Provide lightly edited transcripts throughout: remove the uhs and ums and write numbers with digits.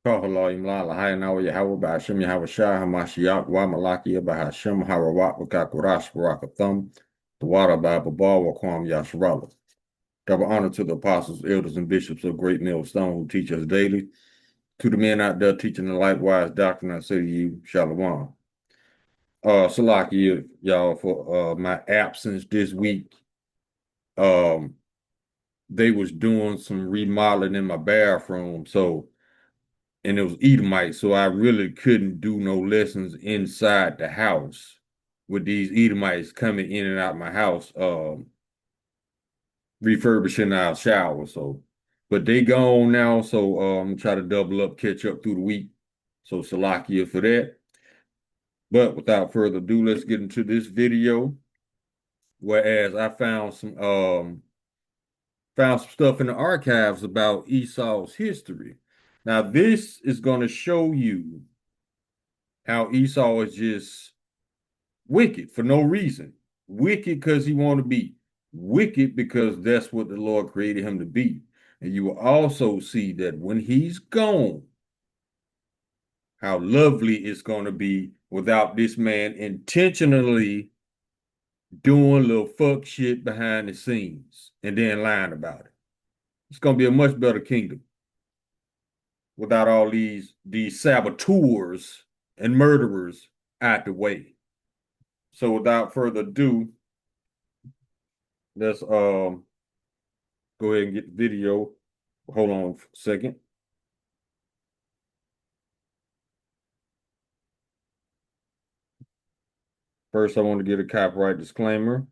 Kahala imla lahayana Yahweh Bashim Yahweh Shah Hamashiach wa Malakia Bahashim Harawat Wakakurash Barakathum, the water by Babal Wakwam Yasharala. Double honor to the apostles, elders, and bishops of Great Mill Stone who teach us daily. To the men out there teaching the likewise doctrine, I say to you, Shalom. Salaki, y'all, for my absence this week. Um, they was doing some remodeling in my bathroom, and it was Edomites, so I really couldn't do no lessons inside the house with these Edomites coming in and out my house, refurbishing our shower. So, but they gone now, so try to double up, catch up through the week. So Salakia for that. But without further ado, let's get into this video. Whereas I found some stuff in the archives about Esau's history. Now, this is going to show you how Esau is just wicked for no reason. Wicked because he want to be. Wicked because that's what the Lord created him to be. And you will also see that when he's gone, how lovely it's going to be without this man intentionally doing little fuck shit behind the scenes and then lying about it. It's going to be a much better kingdom without all these saboteurs and murderers out the way. So without further ado, let's go ahead and get the video. Hold on a second. First, I want to get a copyright disclaimer.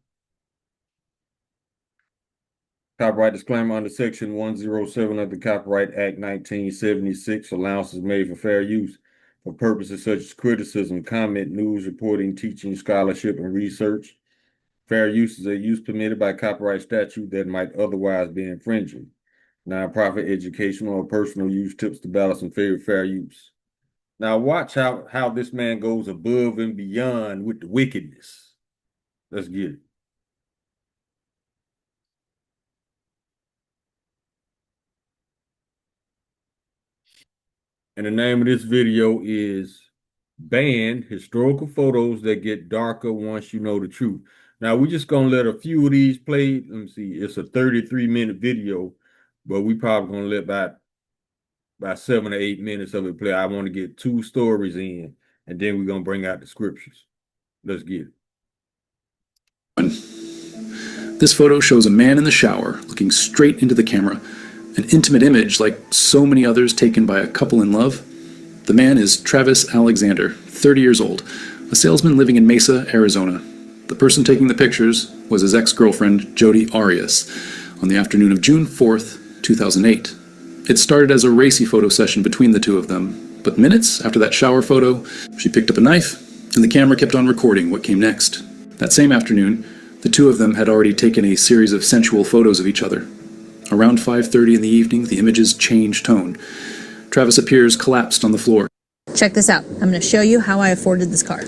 Copyright disclaimer under Section 107 of the Copyright Act 1976. Allowance is made for fair use for purposes such as criticism, comment, news, reporting, teaching, scholarship, and research. Fair use is a use permitted by copyright statute that might otherwise be infringing. Nonprofit, educational, or personal use tips to balance and favor fair use. Now watch how this man goes above and beyond with the wickedness. Let's get it. And the name of this video is Banned Historical Photos That Get Darker Once You Know the Truth. Now we're just gonna let a few of these play. Let me see, it's a 33-minute video, but we probably gonna let about 7 or 8 minutes of it play. I want to get 2 stories in, and then we're gonna bring out the scriptures. Let's get it. This photo shows a man in the shower looking straight into the camera, an intimate image like so many others taken by a couple in love. The man is Travis Alexander, 30 years old, a salesman living in Mesa, Arizona. The person taking the pictures was his ex-girlfriend, Jody Arias, on the afternoon of June 4th, 2008. It started as a racy photo session between the two of them, but minutes after that shower photo, she picked up a knife, and the camera kept on recording what came next. That same afternoon, the two of them had already taken a series of sensual photos of each other. Around 5:30 in the evening, the images change tone. Travis appears collapsed on the floor. Check this out. I'm going to show you how I afforded this car.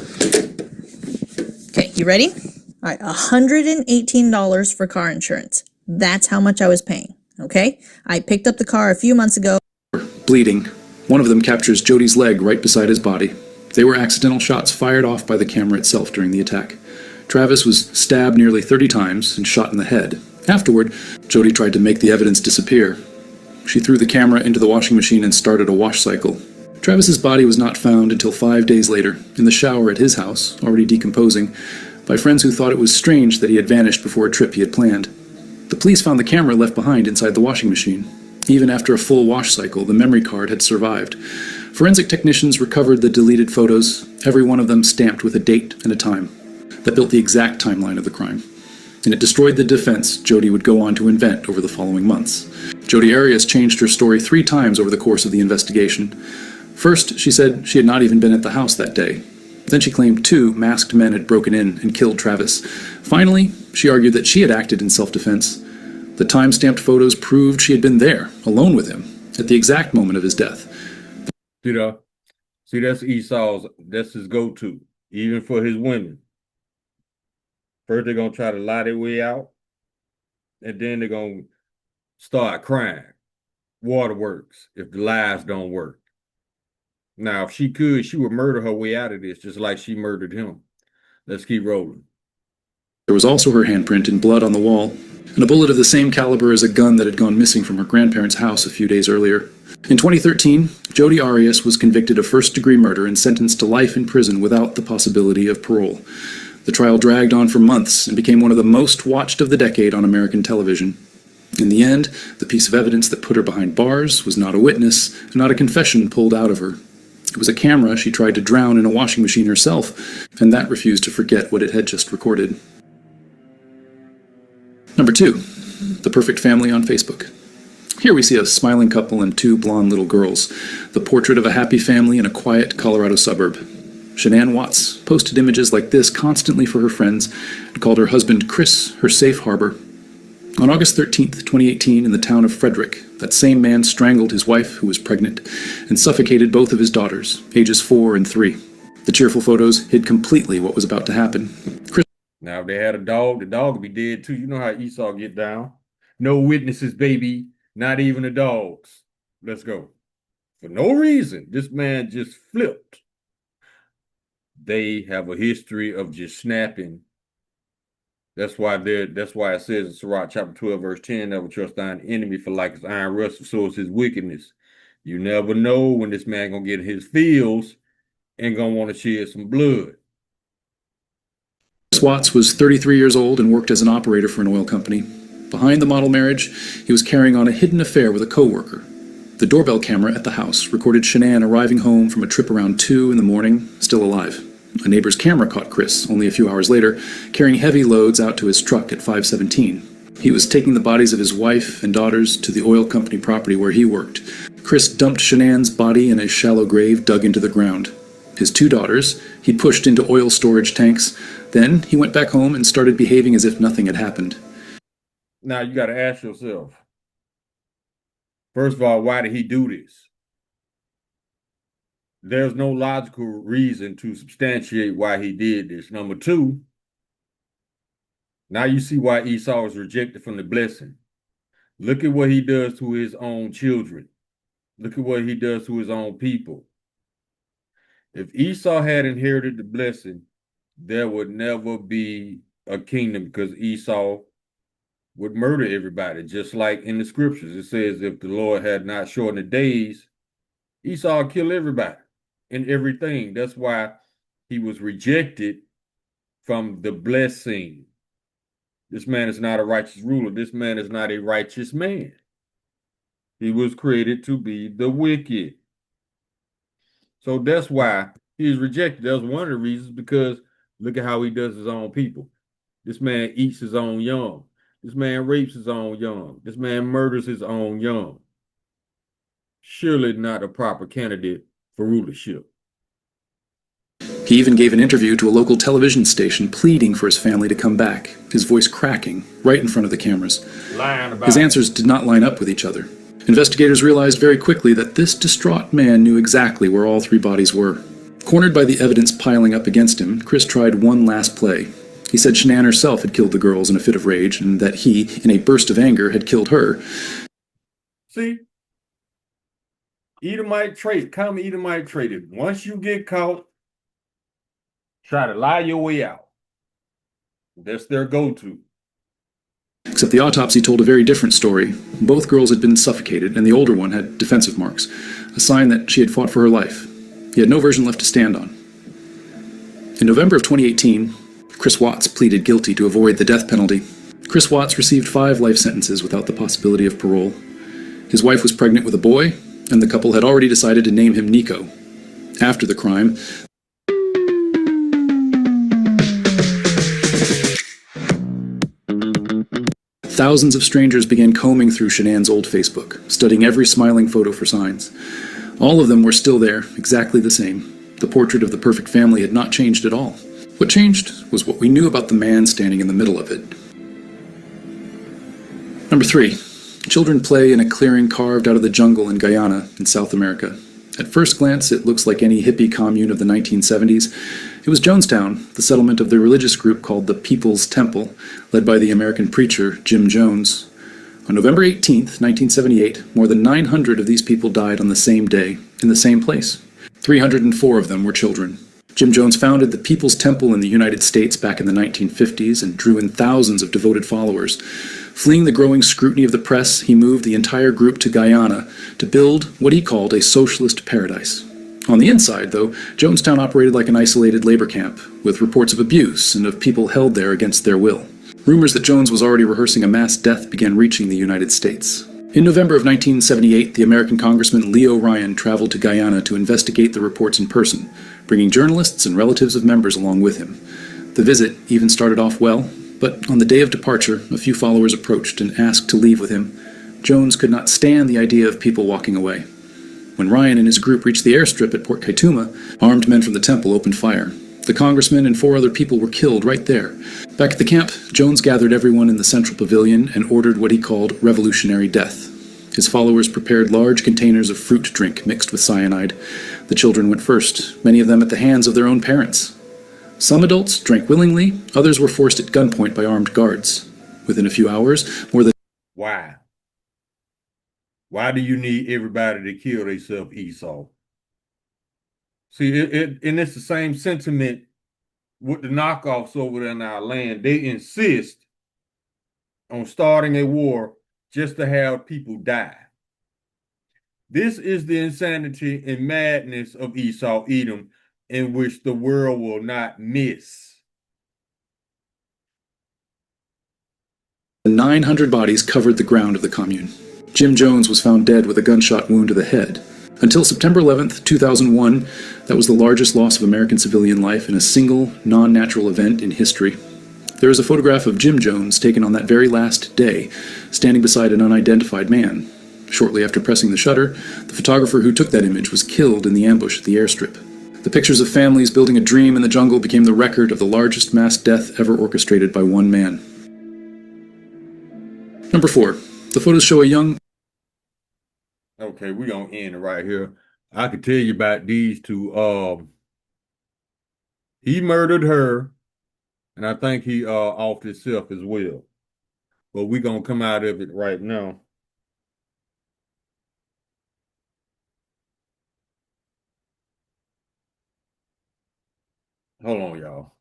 Okay, you ready? All right, $118 for car insurance. That's how much I was paying, okay? I picked up the car a few months ago. Bleeding. One of them captures Jody's leg right beside his body. They were accidental shots fired off by the camera itself during the attack. Travis was stabbed nearly 30 times and shot in the head. Afterward, Jody tried to make the evidence disappear. She threw the camera into the washing machine and started a wash cycle. Travis's body was not found until 5 days later, in the shower at his house, already decomposing, by friends who thought it was strange that he had vanished before a trip he had planned. The police found the camera left behind inside the washing machine. Even after a full wash cycle, the memory card had survived. Forensic technicians recovered the deleted photos, every one of them stamped with a date and a time. That built the exact timeline of the crime. And it destroyed the defense Jody would go on to invent over the following months. Jody Arias changed her story 3 times over the course of the investigation. First, she said she had not even been at the house that day. Then she claimed 2 masked men had broken in and killed Travis. Finally, she argued that she had acted in self-defense. The time-stamped photos proved she had been there, alone with him, at the exact moment of his death. See, that's Esau's, that's his go-to, even for his women. First, they're going to try to lie their way out, and then they're going to start crying. Waterworks if the lies don't work. Now, if she could, she would murder her way out of this, just like she murdered him. Let's keep rolling. There was also her handprint in blood on the wall, and a bullet of the same caliber as a gun that had gone missing from her grandparents' house a few days earlier. In 2013, Jodi Arias was convicted of first-degree murder and sentenced to life in prison without the possibility of parole. The trial dragged on for months and became one of the most watched of the decade on American television. In the end, the piece of evidence that put her behind bars was not a witness and not a confession pulled out of her. It was a camera she tried to drown in a washing machine herself, and that refused to forget what it had just recorded. Number 2, the perfect family on Facebook. Here we see a smiling couple and 2 blonde little girls, the portrait of a happy family in a quiet Colorado suburb. Shanann Watts posted images like this constantly for her friends and called her husband Chris her safe harbor. On August 13th, 2018, in the town of Frederick, that same man strangled his wife, who was pregnant, and suffocated both of his daughters, ages 4 and 3. The cheerful photos hid completely what was about to happen. Now, if they had a dog, the dog would be dead too. You know how Esau get down. No witnesses, baby. Not even the dogs. Let's go. For no reason, this man just flipped. They have a history of just snapping. That's why it says in Sirach chapter 12, verse 10, never trust thine enemy, for like his iron rust, so is his wickedness. You never know when this man gonna get his feels and gonna want to shed some blood. Chris Watts was 33 years old and worked as an operator for an oil company. Behind the model marriage, he was carrying on a hidden affair with a co-worker. The doorbell camera at the house recorded Shanann arriving home from a trip around 2 in the morning, still alive. A neighbor's camera caught Chris, only a few hours later, carrying heavy loads out to his truck at 517. He was taking the bodies of his wife and daughters to the oil company property where he worked. Chris dumped Shanann's body in a shallow grave dug into the ground. His 2 daughters he pushed into oil storage tanks. Then he went back home and started behaving as if nothing had happened. Now you got to ask yourself, first of all, why did he do this? There's no logical reason to substantiate why he did this. Number 2, now you see why Esau was rejected from the blessing. Look at what he does to his own children. Look at what he does to his own people. If Esau had inherited the blessing, there would never be a kingdom, because Esau would murder everybody, just like in the scriptures. It says if the Lord had not shortened the days, Esau would kill everybody and everything. That's why he was rejected from the blessing. This man is not a righteous ruler. This man is not a righteous man. He was created to be the wicked. So that's why he is rejected. That's one of the reasons, because look at how he does his own people. This man eats his own young. This man rapes his own young. This man murders his own young. Surely not a proper candidate for rulership. He even gave an interview to a local television station pleading for his family to come back, his voice cracking right in front of the cameras. His answers did not line up with each other. Investigators realized very quickly that this distraught man knew exactly where all 3 bodies were. Cornered by the evidence piling up against him, Chris tried one last play. He said Shanann herself had killed the girls in a fit of rage, and that he, in a burst of anger, had killed her. See? Edomite trait, common Edomite trait. Once you get caught, try to lie your way out. That's their go-to. Except the autopsy told a very different story. Both girls had been suffocated, and the older one had defensive marks, a sign that she had fought for her life. He had no version left to stand on. In November of 2018, Chris Watts pleaded guilty to avoid the death penalty. Chris Watts received 5 life sentences without the possibility of parole. His wife was pregnant with a boy, and the couple had already decided to name him Nico. After the crime, thousands of strangers began combing through Shanann's old Facebook, studying every smiling photo for signs. All of them were still there, exactly the same. The portrait of the perfect family had not changed at all. What changed was what we knew about the man standing in the middle of it. Number 3. Children play in a clearing carved out of the jungle in Guyana, in South America. At first glance, it looks like any hippie commune of the 1970s. It was Jonestown, the settlement of the religious group called the People's Temple, led by the American preacher Jim Jones. On November 18, 1978, more than 900 of these people died on the same day, in the same place. 304 of them were children. Jim Jones founded the People's Temple in the United States back in the 1950s and drew in thousands of devoted followers. Fleeing the growing scrutiny of the press, he moved the entire group to Guyana to build what he called a socialist paradise. On the inside, though, Jonestown operated like an isolated labor camp, with reports of abuse and of people held there against their will. Rumors that Jones was already rehearsing a mass death began reaching the United States. In November of 1978, the American Congressman Leo Ryan traveled to Guyana to investigate the reports in person, bringing journalists and relatives of members along with him. The visit even started off well, but on the day of departure, a few followers approached and asked to leave with him. Jones could not stand the idea of people walking away. When Ryan and his group reached the airstrip at Port Kaituma, armed men from the temple opened fire. The congressman and 4 other people were killed right there. Back at the camp, Jones gathered everyone in the central pavilion and ordered what he called revolutionary death. His followers prepared large containers of fruit drink mixed with cyanide. The children went first, many of them at the hands of their own parents. Some adults drank willingly, others were forced at gunpoint by armed guards. Within a few hours, more than Why? Why do you need everybody to kill themselves, Esau? See, and it's the same sentiment with the knockoffs over there in our land. They insist on starting a war just to have people die. This is the insanity and madness of Esau Edom, in which the world will not miss. 900 bodies covered the ground of the commune. Jim Jones was found dead with a gunshot wound to the head. Until September 11, 2001, that was the largest loss of American civilian life in a single, non-natural event in history. There is a photograph of Jim Jones taken on that very last day, standing beside an unidentified man. Shortly after pressing the shutter, the photographer who took that image was killed in the ambush at the airstrip. The pictures of families building a dream in the jungle became the record of the largest mass death ever orchestrated by one man. Number 4. The photos show a young... Okay, we're gonna end it right here. I could tell you about these two. He murdered her, and I think he offed himself as well. But we're gonna come out of it right now. Hold on, y'all.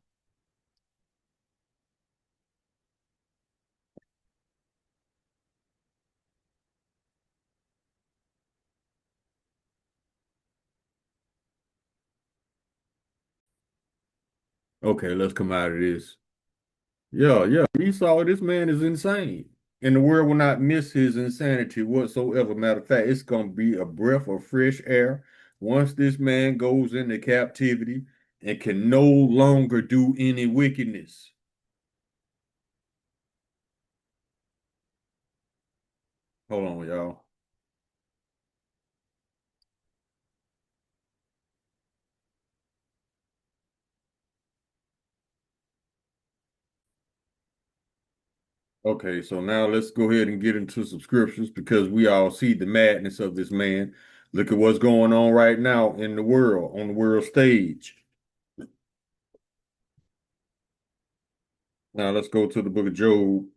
Okay, let's come out of this. Yeah, Esau, this man is insane. And the world will not miss his insanity whatsoever. Matter of fact, it's going to be a breath of fresh air once this man goes into captivity and can no longer do any wickedness. Hold on, y'all. Okay, so now let's go ahead and get into subscriptions because we all see the madness of this man. Look at what's going on right now in the world, on the world stage. Now let's go to the book of Job.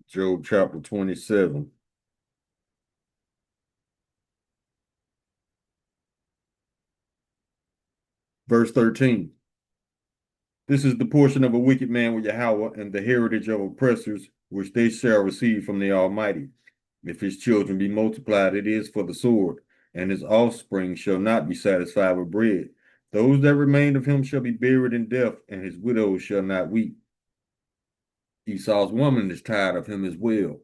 Job chapter 27. Verse 13. This is the portion of a wicked man with Yahweh and the heritage of oppressors, which they shall receive from the Almighty. If his children be multiplied, it is for the sword, and his offspring shall not be satisfied with bread. Those that remain of him shall be buried in death, and his widows shall not weep. Esau's woman is tired of him as well.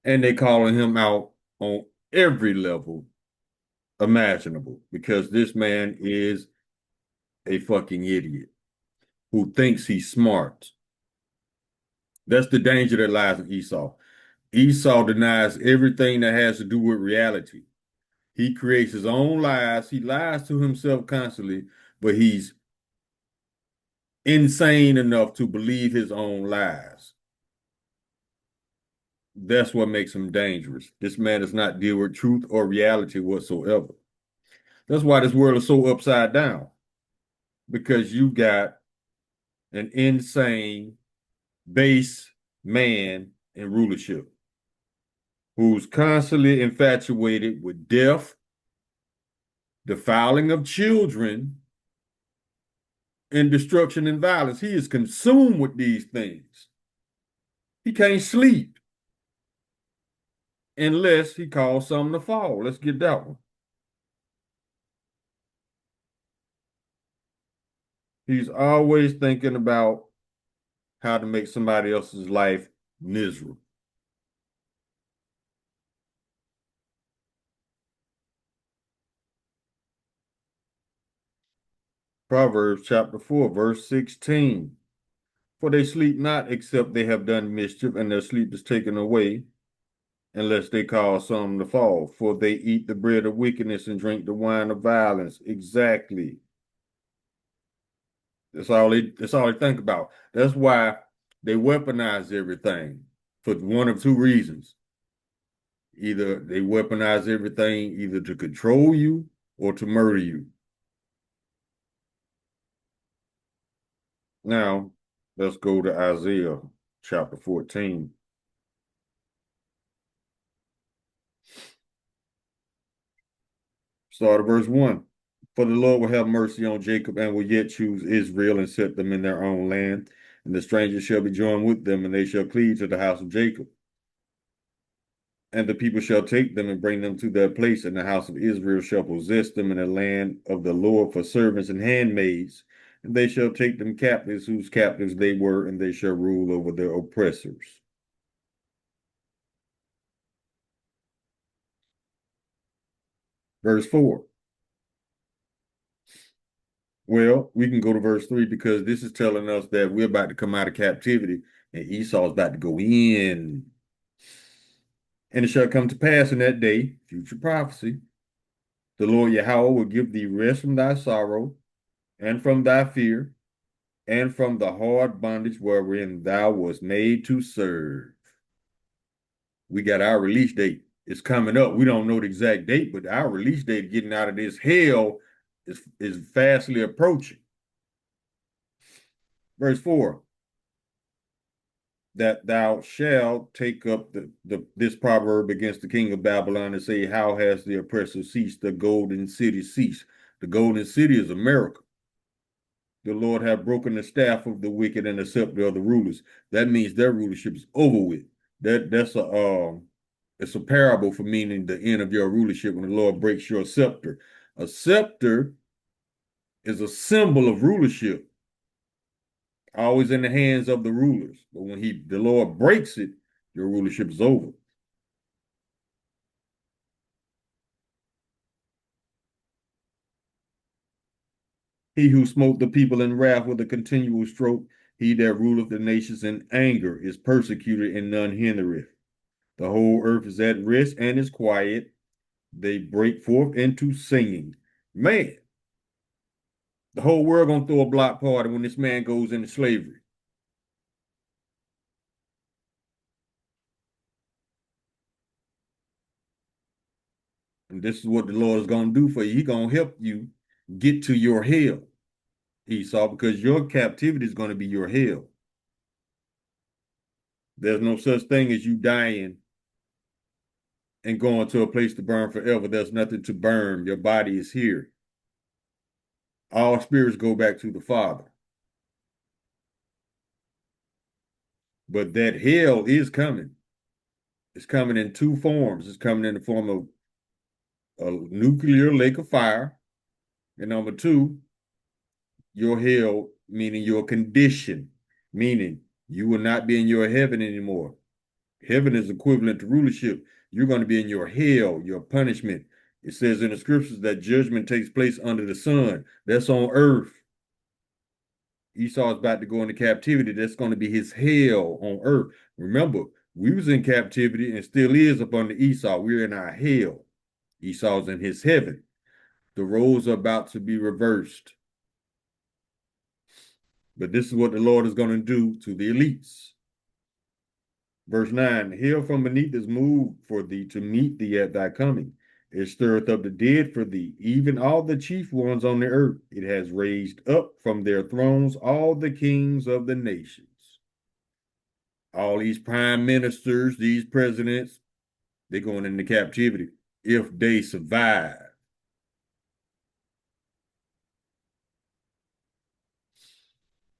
And they calling him out on every level imaginable because this man is a fucking idiot who thinks he's smart. That's the danger that lies in Esau. Esau denies everything that has to do with reality. He creates his own lies. He lies to himself constantly, but he's insane enough to believe his own lies. That's what makes him dangerous. This man does not deal with truth or reality whatsoever. That's why this world is so upside down, because you got an insane base man in rulership, who's constantly infatuated with death, defiling of children, and destruction and violence. He is consumed with these things. He can't sleep unless he calls something to fall. Let's get that one. He's always thinking about how to make somebody else's life miserable. Proverbs chapter 4, verse 16. For they sleep not except they have done mischief, and their sleep is taken away, unless they cause some to fall. For they eat the bread of wickedness and drink the wine of violence. Exactly. That's all they think about. That's why they weaponize everything for one of two reasons. Either they weaponize everything either to control you or to murder you. Now, let's go to Isaiah chapter 14. Start at verse 1. For the Lord will have mercy on Jacob and will yet choose Israel and set them in their own land. And the strangers shall be joined with them, and they shall cleave to the house of Jacob. And the people shall take them and bring them to their place, and the house of Israel shall possess them in the land of the Lord for servants and handmaids. And they shall take them captives, whose captives they were, and they shall rule over their oppressors. Verse 4. Well, we can go to verse 3 because this is telling us that we're about to come out of captivity and Esau is about to go in. And it shall come to pass in that day, future prophecy, the Lord Yahweh will give thee rest from thy sorrow and from thy fear and from the hard bondage wherein thou wast made to serve. We got our release date. It's coming up. We don't know the exact date, but our release date getting out of this hell is fastly approaching. Verse 4. That thou shalt take up this proverb against the king of Babylon and say, how has the oppressor ceased? The golden city ceased. The golden city is America. The Lord have broken the staff of the wicked and the scepter of the rulers. That means their rulership is over with. That's it's a parable for meaning the end of your rulership when the Lord breaks your scepter. A scepter is a symbol of rulership, always in the hands of the rulers. But when the Lord breaks it, your rulership is over. He who smote the people in wrath with a continual stroke, he that ruleth the nations in anger, is persecuted and none hindereth. The whole earth is at rest and is quiet. They break forth into singing. Man, the whole world gonna throw a block party when this man goes into slavery. And this is what the Lord is gonna do for you. He's gonna help you get to your hell, Esau, because your captivity is gonna be your hell. There's no such thing as you dying and going to a place to burn forever. There's nothing to burn. Your body is here. All spirits go back to the Father. But that hell is coming. It's coming in two forms. It's coming in the form of a nuclear lake of fire. And number two, your hell, meaning your condition, meaning you will not be in your heaven anymore. Heaven is equivalent to rulership. You're going to be in your hell, your punishment. It says in the scriptures that judgment takes place under the sun. That's on earth. Esau is about to go into captivity. That's going to be his hell on earth. Remember, we was in captivity and still is up under Esau. We're in our hell. Esau's in his heaven. The roles are about to be reversed. But this is what the Lord is going to do to the elites. Verse 9, hell from beneath is moved for thee to meet thee at thy coming. It stirreth up the dead for thee, even all the chief ones on the earth. It has raised up from their thrones all the kings of the nations. All these prime ministers, these presidents, they're going into captivity if they survive.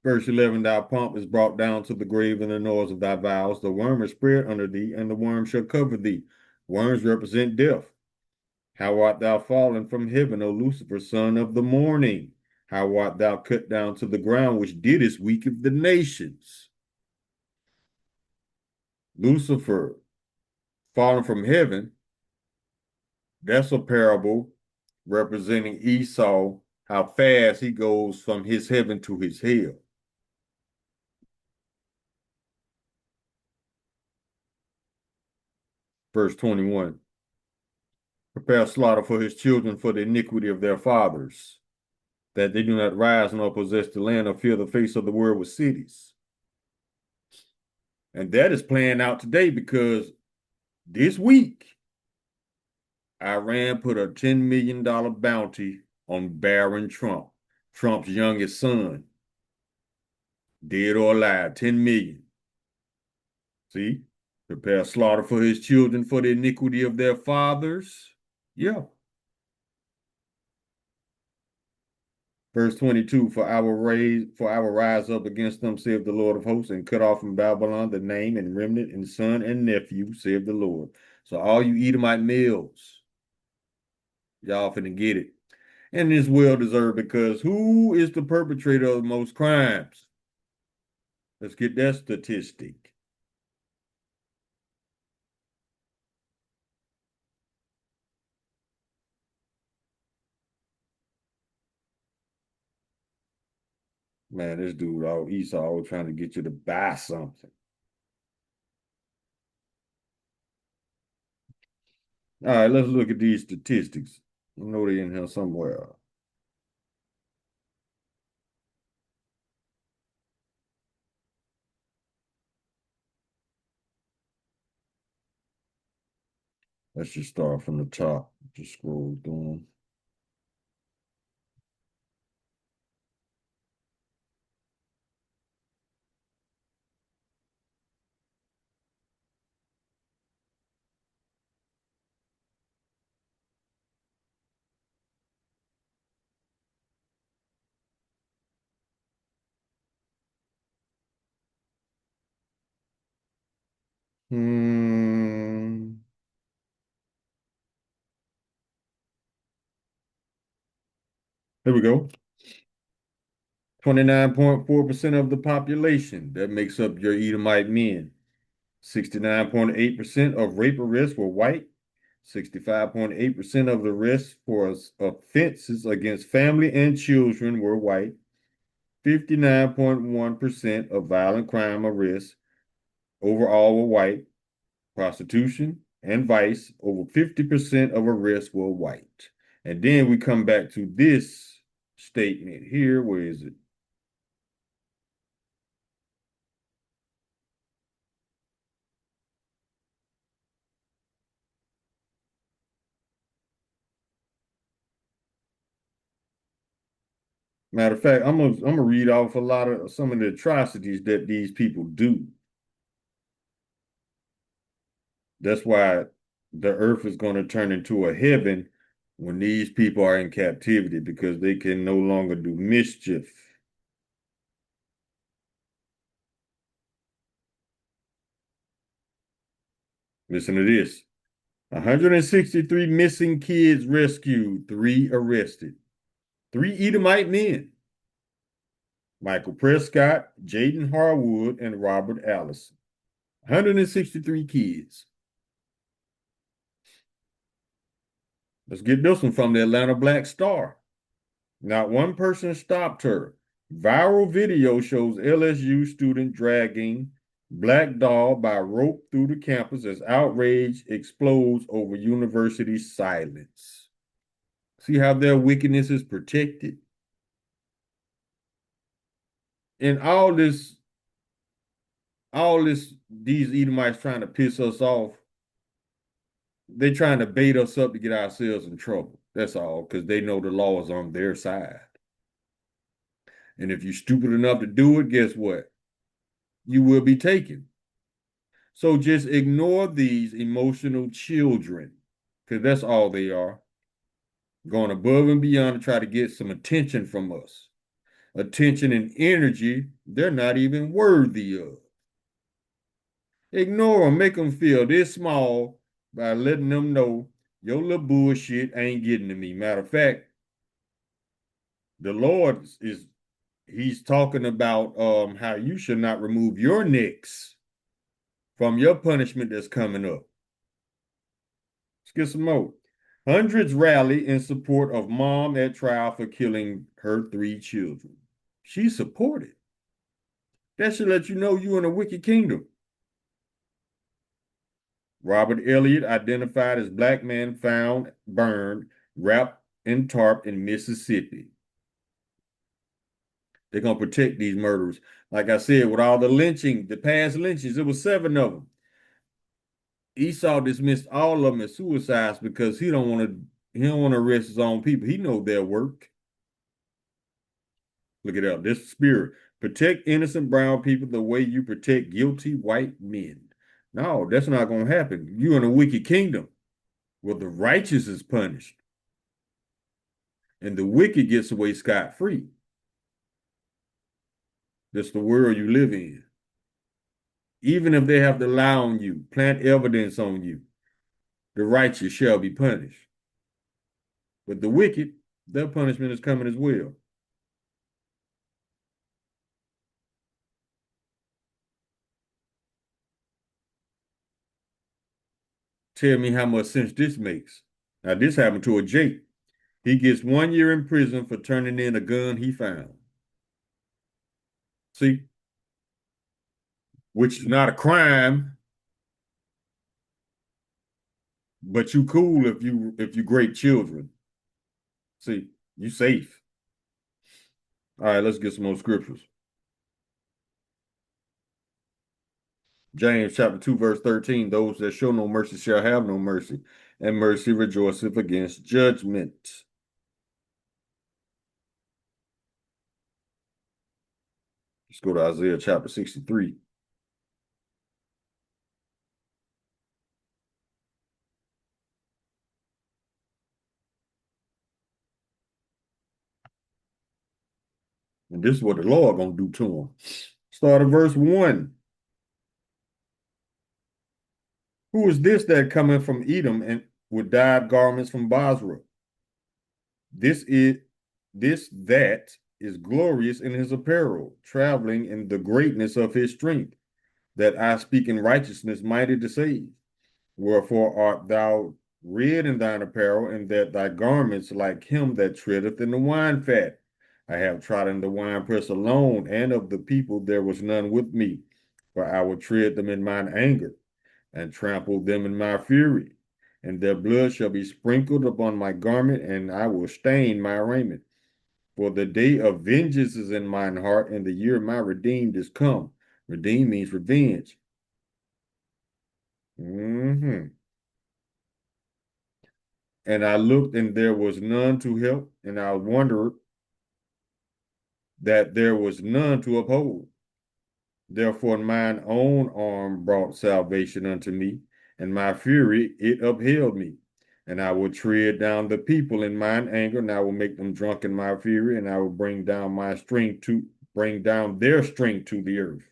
Verse 11, thy pomp is brought down to the grave in the noise of thy vows. The worm is spread under thee, and the worm shall cover thee. Worms represent death. How art thou fallen from heaven, O Lucifer, son of the morning? How art thou cut down to the ground, which didst weaken the nations? Lucifer, fallen from heaven, that's a parable representing Esau, how fast he goes from his heaven to his hell. Verse 21, prepare slaughter for his children for the iniquity of their fathers, that they do not rise nor possess the land or fear the face of the world with cities. And that is playing out today because this week, Iran put a $10 million bounty on Barron Trump, Trump's youngest son, dead or alive, 10 million. See, prepare slaughter for his children for the iniquity of their fathers. Yeah. Verse 22, for I will rise up against them, saith the Lord of hosts, and cut off from Babylon the name and remnant and son and nephew, saith the Lord. So all you Edomite males, y'all finna get it. And it's well deserved because who is the perpetrator of the most crimes? Let's get that statistic. Man, this dude, Esau, always trying to get you to buy something. All right, let's look at these statistics. I know they're in here somewhere. Let's just start from the top. Just scroll through them. Here we go. 29.4% of the population. That makes up your Edomite men. 69.8% of rape arrests were white. 65.8% of the arrests for offenses against family and children were white. 59.1% of violent crime arrests overall were white. Prostitution and vice, over 50% of arrests were white. And then we come back to this statement here. Where is it? Matter of fact, I'm gonna read off a lot of some of the atrocities that these people do. That's why the earth is going to turn into a heaven when these people are in captivity because they can no longer do mischief. Listen to this. 163 missing kids rescued, 3 arrested. 3 Edomite men. Michael Prescott, Jaden Harwood, and Robert Allison. 163 kids. Let's get this one from the Atlanta Black Star. Not one person stopped her. Viral video shows LSU student dragging black doll by rope through the campus as outrage explodes over university silence. See how their wickedness is protected? And these Edomites trying to piss us off. They're trying to bait us up to get ourselves in trouble. That's all, because they know the law is on their side. And if you're stupid enough to do it, guess what? You will be taken. So just ignore these emotional children, because that's all they are, going above and beyond to try to get some attention from us. Attention and energy they're not even worthy of. Ignore them, make them feel this small by letting them know your little bullshit ain't getting to me. Matter of fact, the Lord is he's talking about how you should not remove your necks from your punishment that's coming up. Let's get some more. Hundreds rally in support of mom at trial for killing her 3 children. She supported. That should let you know you in a wicked kingdom. Robert Elliott identified as black man found burned, wrapped in tarp in Mississippi. They're going to protect these murderers. Like I said, with all the lynching, the past lynchings, it was 7 of them. Esau dismissed all of them as suicides because he don't want to arrest his own people. He know their work. Look it up. This spirit. Protect innocent brown people the way you protect guilty white men. No, that's not going to happen. You're in a wicked kingdom where the righteous is punished and the wicked gets away scot-free. That's the world you live in. Even if they have to lie on you, plant evidence on you, the righteous shall be punished. But the wicked, their punishment is coming as well. Tell me how much sense this makes. Now, this happened to a Jake. He gets 1 year in prison for turning in a gun he found. See, which is not a crime, but you cool if you great children. See, you safe. All right, let's get some more scriptures. James chapter 2, verse 13. Those that show no mercy shall have no mercy, and mercy rejoiceth against judgment. Let's go to Isaiah chapter 63. And this is what the Lord gonna do to him. Start at verse 1. Who is this that cometh from Edom and with dyed garments from Basra? This that is glorious in his apparel, traveling in the greatness of his strength, that I speak in righteousness, mighty to save. Wherefore art thou red in thine apparel, and that thy garments like him that treadeth in the wine fat? I have trodden the winepress alone, and of the people there was none with me, for I will tread them in mine anger, and trample them in my fury. And their blood shall be sprinkled upon my garment, and I will stain my raiment. For the day of vengeance is in mine heart, and the year of my redeemed is come. Redeem means revenge. And I looked, and there was none to help, and I wondered that there was none to uphold. Therefore mine own arm brought salvation unto me, and my fury it upheld me. And I will tread down the people in mine anger, and I will make them drunk in my fury, and I will bring down their strength to the earth.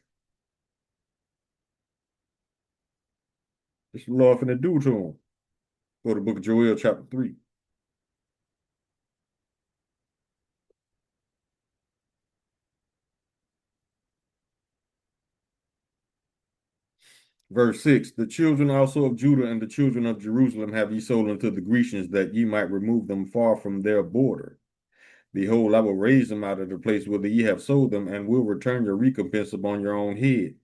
This is the Lord finna do to them. Go to the book of Joel, chapter 3. Verse 6, the children also of Judah and the children of Jerusalem have ye sold unto the Grecians, that ye might remove them far from their border. Behold, I will raise them out of the place whither ye have sold them, and will return your recompense upon your own head.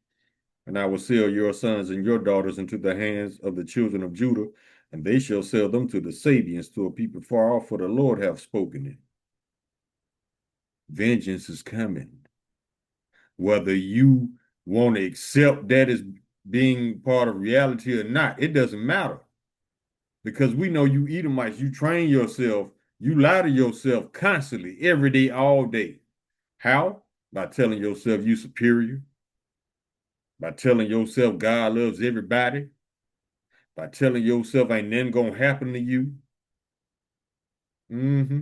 And I will sell your sons and your daughters into the hands of the children of Judah, and they shall sell them to the Sabians, to a people far off, for the Lord hath spoken it. Vengeance is coming. Whether you want to accept that as being part of reality or not, it doesn't matter. Because we know you Edomites, you train yourself, you lie to yourself constantly, every day, all day. How? By telling yourself you superior. By telling yourself God loves everybody, by telling yourself ain't nothing gonna happen to you. Hmm.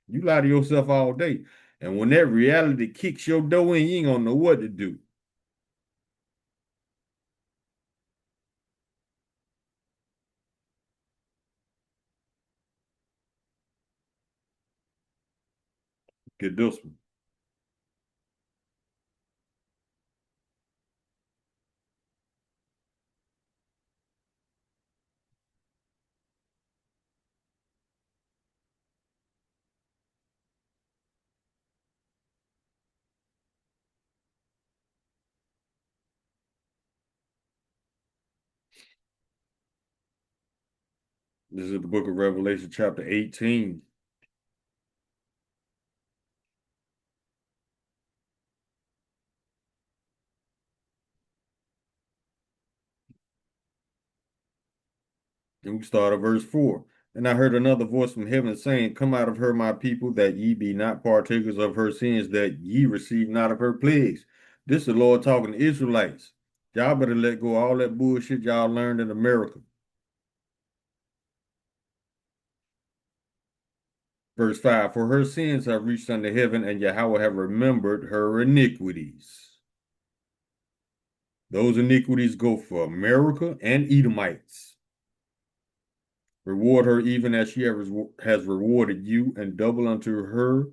You lie to yourself all day. And when that reality kicks your door in, you ain't gonna know what to do. Get this one. This is the book of Revelation, chapter 18. And we start at verse 4. And I heard another voice from heaven saying, Come out of her, my people, that ye be not partakers of her sins, that ye receive not of her plagues. This is the Lord talking to Israelites. Y'all better let go of all that bullshit y'all learned in America. Verse 5, For her sins have reached unto heaven, and Yahweh have remembered her iniquities. Those iniquities go for America and Edomites. Reward her even as she has rewarded you, and double unto her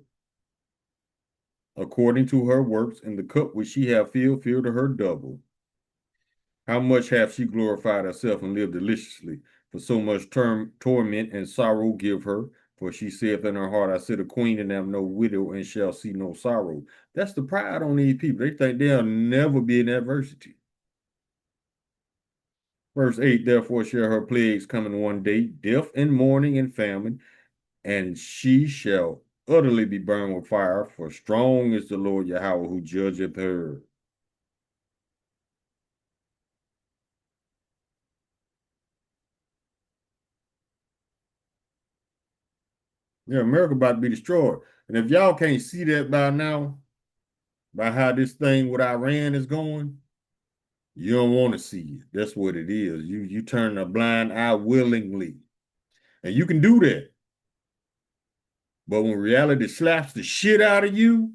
according to her works, and the cup which she hath filled, fill to her double. How much hath she glorified herself and lived deliciously? For so much torment and sorrow give her. For she saith in her heart, I sit a queen and am no widow and shall see no sorrow. That's the pride on these people. They think they'll never be in adversity. Verse 8, Therefore shall her plagues come in one day, death and mourning and famine, and she shall utterly be burned with fire, for strong is the Lord Yahweh who judgeth her. Yeah, America about to be destroyed. And if y'all can't see that by now, by how this thing with Iran is going, you don't want to see it. That's what it is. You turn a blind eye willingly. And you can do that. But when reality slaps the shit out of you,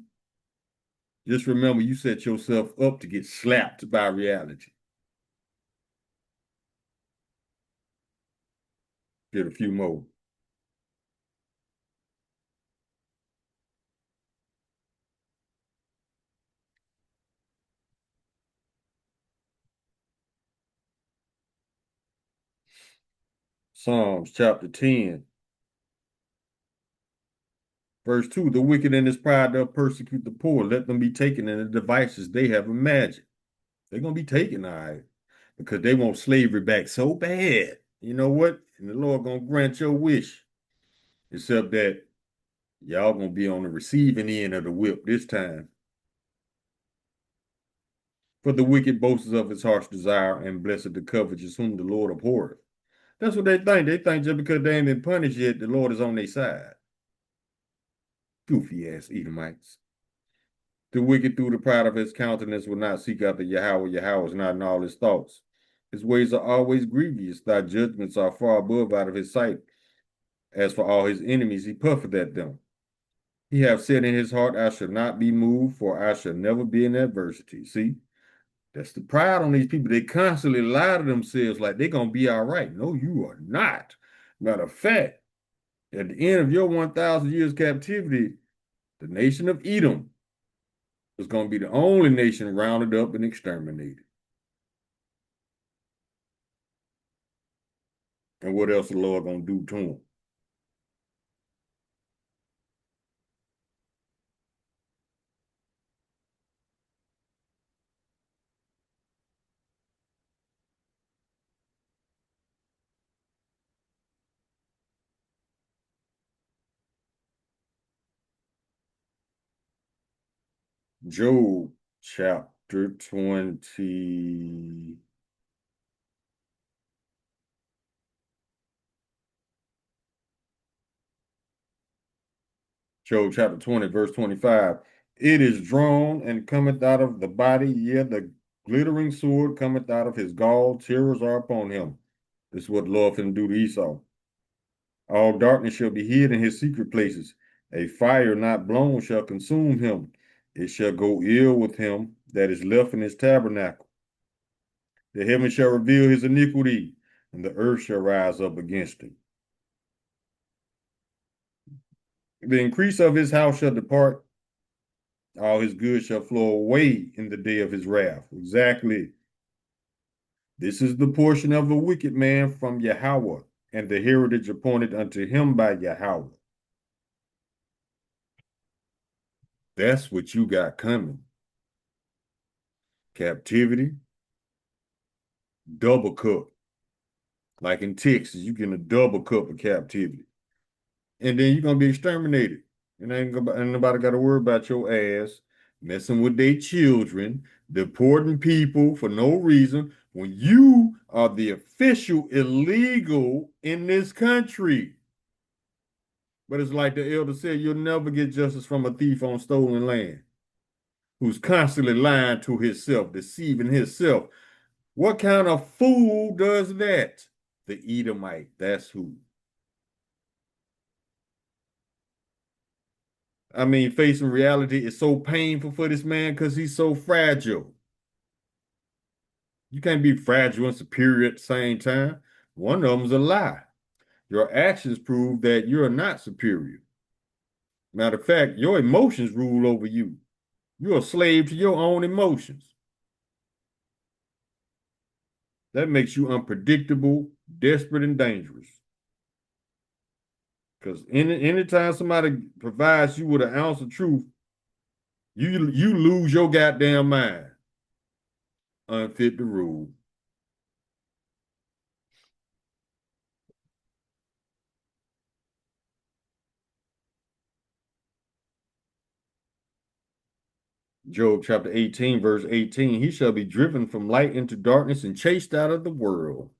just remember you set yourself up to get slapped by reality. Get a few more. Psalms chapter 10, verse 2. The wicked in his pride doth persecute the poor. Let them be taken in the devices they have imagined. They're going to be taken, all right, because they want slavery back so bad. You know what? And the Lord going to grant your wish, except that y'all going to be on the receiving end of the whip this time. For the wicked boasts of his heart's desire, and blessed the covetous whom the Lord abhorreth. That's what they think. They think just because they ain't been punished yet, the Lord is on their side. Goofy ass Edomites. The wicked through the pride of his countenance will not seek after Yahweh. Yahweh is not in all his thoughts. His ways are always grievous. Thy judgments are far above out of his sight. As for all his enemies, he puffeth at them. He hath said in his heart, I shall not be moved, for I shall never be in adversity. See, that's the pride on these people. They constantly lie to themselves like they're going to be all right. No, you are not. Matter of fact, at the end of your 1,000 years captivity, the nation of Edom is going to be the only nation rounded up and exterminated. And what else the Lord going to do to them? Job chapter 20. Job chapter 20, verse 25. It is drawn and cometh out of the body, yea, the glittering sword cometh out of his gall. Terrors are upon him. This is what the Lord finna do to Esau. All darkness shall be hid in his secret places. A fire not blown shall consume him. It shall go ill with him that is left in his tabernacle. The heavens shall reveal his iniquity, and the earth shall rise up against him. The increase of his house shall depart. All his goods shall flow away in the day of his wrath. Exactly. This is the portion of a wicked man from Yahweh, and the heritage appointed unto him by Yahweh. That's what you got coming. Captivity, double cup. Like in Texas, you get a double cup of captivity. And then you're going to be exterminated. And ain't nobody got to worry about your ass messing with their children, deporting people for no reason when you are the official illegal in this country. But it's like the elder said, you'll never get justice from a thief on stolen land who's constantly lying to himself, deceiving himself. What kind of fool does that? The Edomite, that's who. I mean, facing reality is so painful for this man because he's so fragile. You can't be fragile and superior at the same time. One of them's a lie. Your actions prove that you're not superior. Matter of fact, your emotions rule over you. You're a slave to your own emotions. That makes you unpredictable, desperate, and dangerous. Because anytime somebody provides you with an ounce of truth, you lose your goddamn mind. Unfit to rule. Job chapter 18, verse 18, he shall be driven from light into darkness and chased out of the world.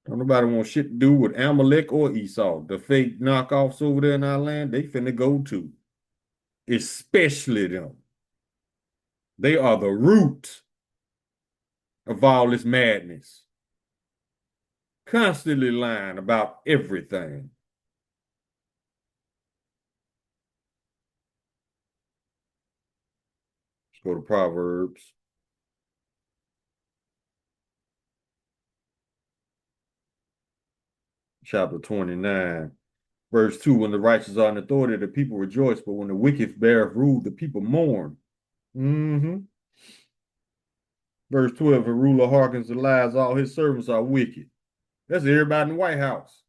Don't nobody want shit to do with Amalek or Esau. The fake knockoffs over there in our land, they finna go too. Especially them. They are the root of all this madness. Constantly lying about everything. Let's go to Proverbs. Chapter 29. Verse 2, when the righteous are in authority, the people rejoice, but when the wicked beareth rule, the people mourn. Verse 12, if a ruler hearkens to lies, all his servants are wicked. That's everybody in the White House.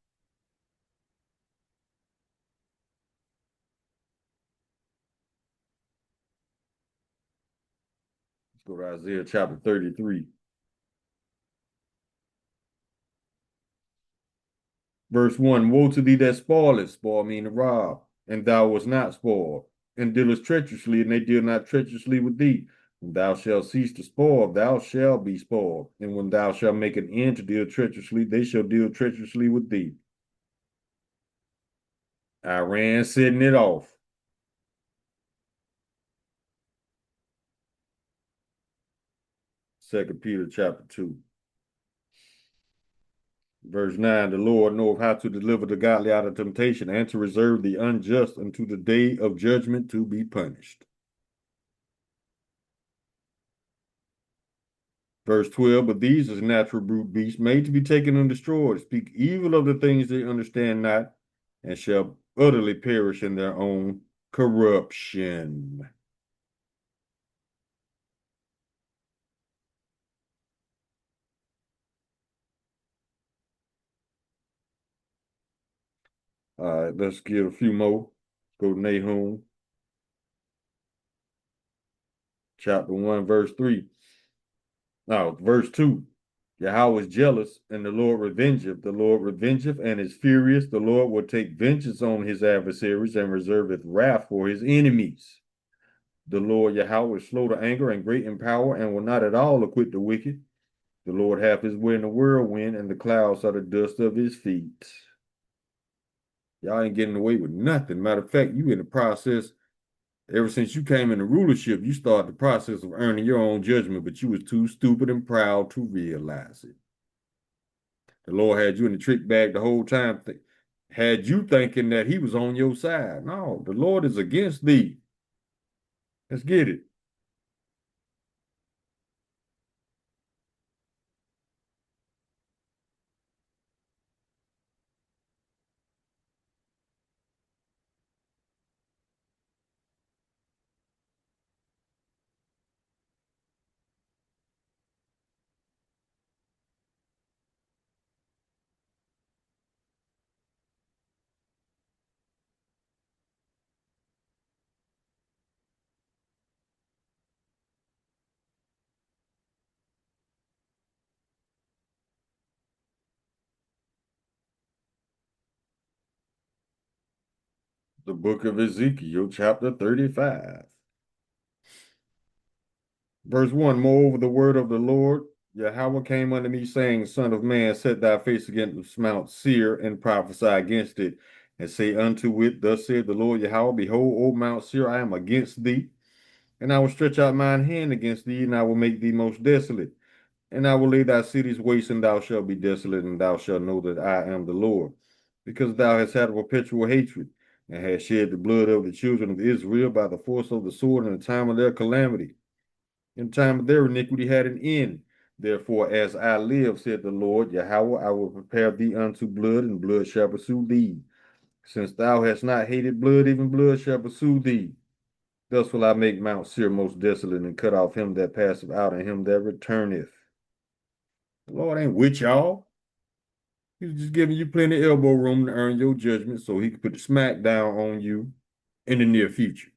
Let's go to Isaiah chapter 33. Verse 1, woe to thee that spoilest, spoil meaning rob, and thou wast not spoiled, and dealest treacherously, and they deal not treacherously with thee. When thou shalt cease to spoil, thou shalt be spoiled. And when thou shalt make an end to deal treacherously, they shall deal treacherously with thee. Iran setting it off. Second Peter chapter 2. Verse 9, the Lord knoweth how to deliver the godly out of temptation and to reserve the unjust unto the day of judgment to be punished. Verse 12, but these is natural brute beasts made to be taken and destroyed, speak evil of the things they understand not, and shall utterly perish in their own corruption. All right, let's get a few more. Go to Nahum, chapter 1, verse 3. Now, verse 2. Yahweh is jealous, and the Lord revengeth. The Lord revengeth and is furious. The Lord will take vengeance on his adversaries and reserveth wrath for his enemies. The Lord Yahweh is slow to anger and great in power, and will not at all acquit the wicked. The Lord hath his way in the whirlwind, and the clouds are the dust of his feet. Y'all ain't getting away with nothing. Matter of fact, you in the process Ever since you came into rulership, you started the process of earning your own judgment, but you was too stupid and proud to realize it. The Lord had you in the trick bag the whole time, had you thinking that he was on your side. No, the Lord is against thee. Let's get it. The book of Ezekiel, chapter 35. Verse 1, moreover, the word of the Lord Yahweh came unto me, saying, Son of man, set thy face against Mount Seir, and prophesy against it, and say unto it, Thus saith the Lord Yahweh, Behold, O Mount Seir, I am against thee, and I will stretch out mine hand against thee, and I will make thee most desolate. And I will lay thy cities waste, and thou shalt be desolate, and thou shalt know that I am the Lord. Because thou hast had a perpetual hatred, and hast shed the blood of the children of Israel by the force of the sword in the time of their calamity. In time of their iniquity had an end. Therefore, as I live, said the Lord Yahweh, I will prepare thee unto blood, and blood shall pursue thee. Since thou hast not hated blood, even blood shall pursue thee. Thus will I make Mount Seir most desolate, and cut off him that passeth out, and him that returneth. The Lord ain't with y'all. He's just giving you plenty of elbow room to earn your judgment so he can put the smack down on you in the near future.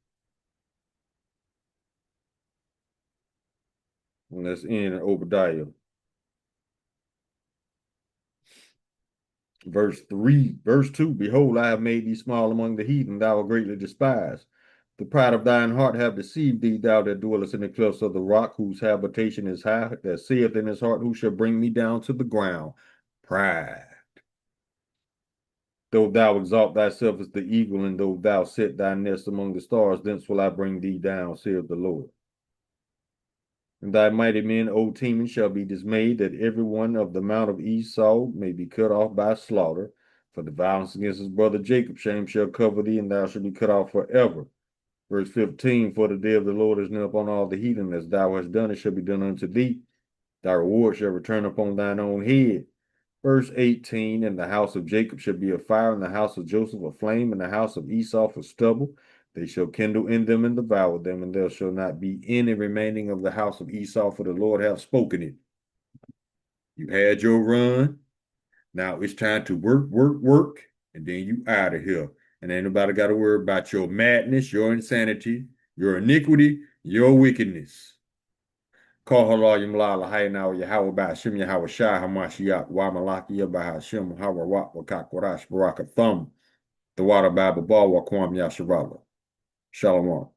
And that's in Obadiah. Verse 3, verse 2, Behold, I have made thee small among the heathen, thou art greatly despised. The pride of thine heart have deceived thee, thou that dwellest in the clefts of the rock, whose habitation is high, that saith in his heart, Who shall bring me down to the ground? Pride. Though thou exalt thyself as the eagle, and though thou set thy nest among the stars, thence will I bring thee down, saith the Lord. And thy mighty men, O Teman, shall be dismayed, that every one of the mount of Esau may be cut off by slaughter. For the violence against his brother Jacob, shame shall cover thee, and thou shalt be cut off forever. Verse 15, For the day of the Lord is near upon all the heathen, as thou hast done, it shall be done unto thee. Thy reward shall return upon thine own head. Verse 18, And the house of Jacob shall be a fire, and the house of Joseph a flame, and the house of Esau for stubble. They shall kindle in them and devour them, and there shall not be any remaining of the house of Esau, for the Lord hath spoken it. You had your run. Now it's time to work, work, work, and then you out of here. And ain't nobody got to worry about your madness, your insanity, your iniquity, your wickedness. Call halal yamla lahayna Yahweh Bashim Yahweh Shah Hamashiach wa Malaki Bahashim Hawa Wat Wakakwarash Baraka Thumb. The water Bible Ball Wakwam Yasharala. Shalom.